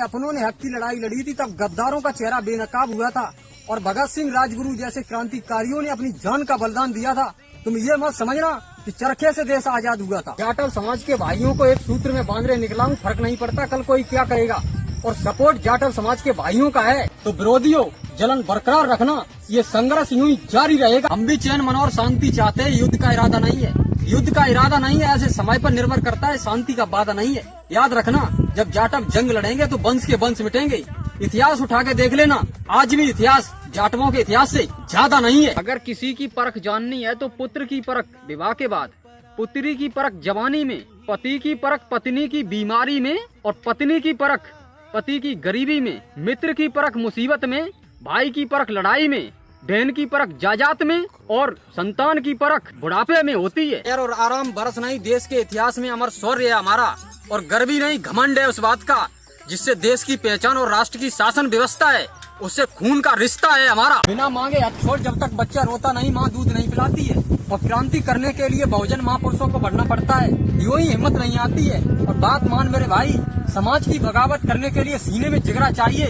अपनों ने हक की लड़ाई लड़ी थी तब गद्दारों का चेहरा बेनकाब हुआ था और भगत सिंह राजगुरु जैसे क्रांतिकारियों ने अपनी जान का बलिदान दिया था। तुम ये मत समझना कि चरखे से देश आजाद हुआ था। जाटव समाज के भाइयों को एक सूत्र में बांधने निकला हूँ, फर्क नहीं पड़ता कल कोई क्या कहेगा। और सपोर्ट जाटव समाज के भाइयों का है तो विरोधियों जलन बरकरार रखना, ये संघर्ष यूं ही जारी रहेगा। हम भी चैन मन और शांति चाहते हैं, युद्ध का इरादा नहीं है। युद्ध का इरादा नहीं है, ऐसे समय पर निर्भर करता है, शांति का वादा नहीं है। याद रखना, जब जाटव जंग लड़ेंगे तो वंश के वंश मिटेंगे। इतिहास उठा के देख लेना, आज भी इतिहास जाटवों के इतिहास से ज्यादा नहीं है। अगर किसी की परख जाननी है तो पुत्र की परख विवाह के बाद, पुत्री की परख जवानी में, पति की परख पत्नी की बीमारी में, और पत्नी की परख पति की गरीबी में, मित्र की परख मुसीबत में, भाई की परख लड़ाई में, बहन की परख जायदाद में, और संतान की परख बुढ़ापे में होती है। और आराम बरस नहीं, देश के इतिहास में अमर शौर्य है हमारा, और गर्व ही नहीं घमंड है उस बात का जिससे देश की पहचान और राष्ट्र की शासन व्यवस्था है, उससे खून का रिश्ता है हमारा। बिना मांगे हाथ छोड़, जब तक बच्चा रोता नहीं माँ दूध नहीं पिलाती है। और क्रांति करने के लिए बहुजन महापुरुषों को बढ़ना पड़ता है, यूं ही हिम्मत नहीं आती है। और बात मान मेरे भाई, समाज की बगावत करने के लिए सीने में जिगरा चाहिए,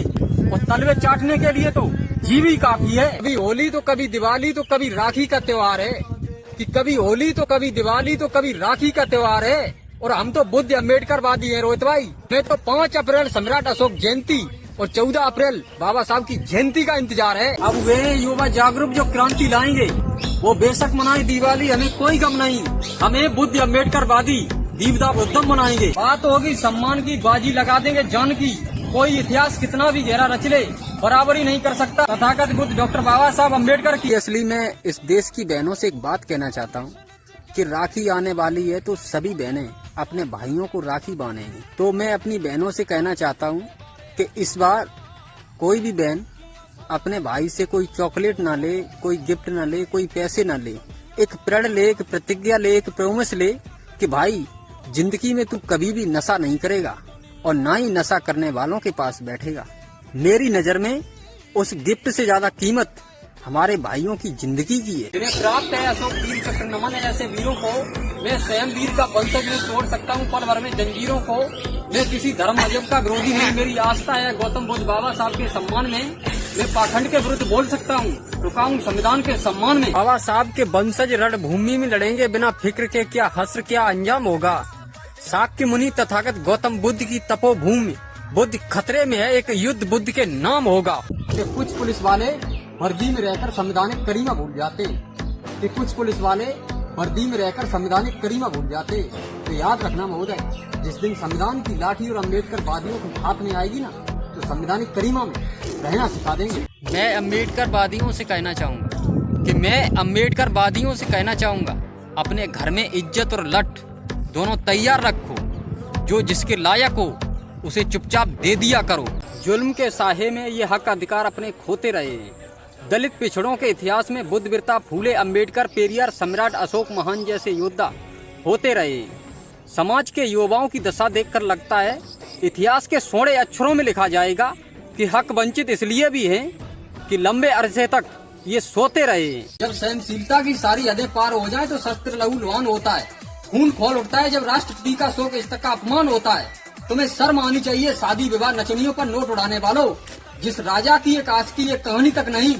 और तलवे चाटने के लिए तो जीव ही काफी है। कभी होली तो कभी दिवाली तो कभी राखी का त्योहार है, कि कभी होली तो कभी दिवाली तो कभी राखी का त्योहार है। और हम तो बुद्ध अम्बेडकर वादी है रोहित भाई। मैं तो 5 अप्रैल सम्राट अशोक जयंती और 14 अप्रैल बाबा साहब की जयंती का इंतजार है। अब वे युवा जागरूक जो क्रांति लाएंगे वो बेशक मनाए दिवाली, हमें कोई गम नहीं। हमें बुद्ध अम्बेडकर वादी दीवदा बुद्धम मनाएंगे। बात होगी सम्मान की, बाजी लगा देंगे जान की। कोई इतिहास कितना भी गहरा रच ले, बराबरी नहीं कर सकता तथागत बुद्ध डॉक्टर बाबा साहब अम्बेडकर की। असली मैं इस देश की बहनों से एक बात कहना चाहता हूँ कि राखी आने वाली है तो सभी बहनें अपने भाइयों को राखी बांधेंगी। तो मैं अपनी बहनों से कहना चाहता हूँ कि इस बार कोई भी बहन अपने भाई से कोई चॉकलेट ना ले, कोई गिफ्ट ना ले, कोई पैसे ना ले। एक प्रण ले, एक प्रतिज्ञा ले, एक प्रॉमिस ले कि भाई जिंदगी में तू कभी भी नशा नहीं करेगा और ना ही नशा करने वालों के पास बैठेगा। मेरी नजर में उस गिफ्ट से ज्यादा कीमत हमारे भाइयों की जिंदगी की है। जिन्हें प्राप्त है अशोक वीर चक्र नमन है, ऐसे वीरों को मैं स्वयं वीर का वंशज में तोड़ सकता हूँ पल भर में जंजीरों को। मैं किसी धर्म मजहब का विरोधी नहीं, मेरी आस्था है गौतम बुद्ध बाबा साहब के सम्मान में। मैं पाखंड के विरुद्ध बोल सकता हूँ, रुका हूँ संविधान के सम्मान में। बाबा साहब के वंशज रणभूमि में लड़ेंगे बिना फिक्र के, क्या हस्र क्या अंजाम होगा। शाक्य मुनि तथागत गौतम बुद्ध की तपोभूमि, बुद्ध खतरे में है, एक युद्ध बुद्ध के नाम होगा। कुछ पुलिस वाले वर्दी में रहकर संवैधानिक गरिमा भूल जाते, कि कुछ पुलिस वाले वर्दी में रहकर संवैधानिक गरिमा भूल जाते। तो याद रखना महोदय, जिस दिन संविधान की लाठी और अम्बेडकर वादियों के हाथ में आएगी ना, तो संवैधानिक गरिमा में रहना सिखा देंगे। मैं अम्बेडकर वादियों से कहना चाहूँगा, अपने घर में इज्जत और लठ दोनों तैयार रखो। जो जिसके लायक हो उसे चुपचाप दे दिया करो। जुल्म के साहे में ये हक अधिकार अपने खोते रहे हैं। दलित पिछड़ों के इतिहास में बुद्ध, बिरता, फूले, अम्बेडकर, पेरियार, सम्राट अशोक महान जैसे योद्धा होते रहे। समाज के युवाओं की दशा देखकर लगता है इतिहास के सोने अक्षरों में लिखा जाएगा कि हक वंचित इसलिए भी हैं कि लंबे अरसे तक ये सोते रहे। जब सहनशीलता की सारी हदें पार हो जाए तो शस्त्र लहू लुहान होता है, खून खोल उठता है। जब राष्ट्रपति का शोक इस तक का अपमान होता है, तुम्हें शर्म आनी चाहिए शादी विवाह नचनियों पर नोट उड़ाने वालों। जिस राजा की एक आज की एक कहानी तक नहीं,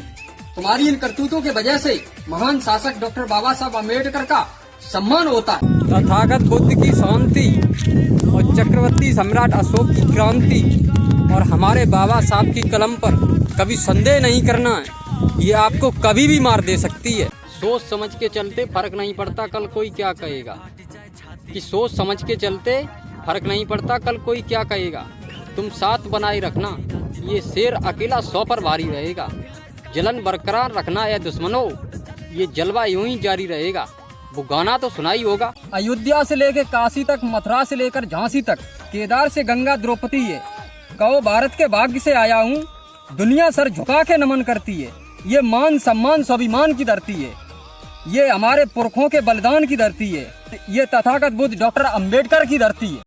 तुम्हारी इन करतूतों के वजह से महान शासक डॉक्टर बाबा साहब अम्बेडकर का सम्मान होता है। तथागत बुद्ध की शांति और चक्रवर्ती सम्राट अशोक की क्रांति और हमारे बाबा साहब की कलम पर कभी संदेह नहीं करना है, ये आपको कभी भी मार दे सकती है। सोच समझ के चलते फर्क नहीं पड़ता कल कोई क्या कहेगा, कि सोच समझ के चलते फर्क नहीं पड़ता कल कोई क्या कहेगा। तुम साथ बनाए रखना, ये शेर अकेला 100 पर भारी रहेगा। जलन बरकरार रखना है दुश्मनों, ये जलवा यूं ही जारी रहेगा। वो गाना तो सुनाई होगा। अयोध्या से लेकर काशी तक, मथुरा से लेकर झांसी तक, केदार से गंगा द्रौपदी है। कहो भारत के भाग्य से आया हूँ, दुनिया सर झुका के नमन करती है। ये मान सम्मान स्वाभिमान की धरती है, ये हमारे पुरखों के बलिदान की धरती है, ये तथागत बुद्ध डॉक्टर अम्बेडकर की धरती है।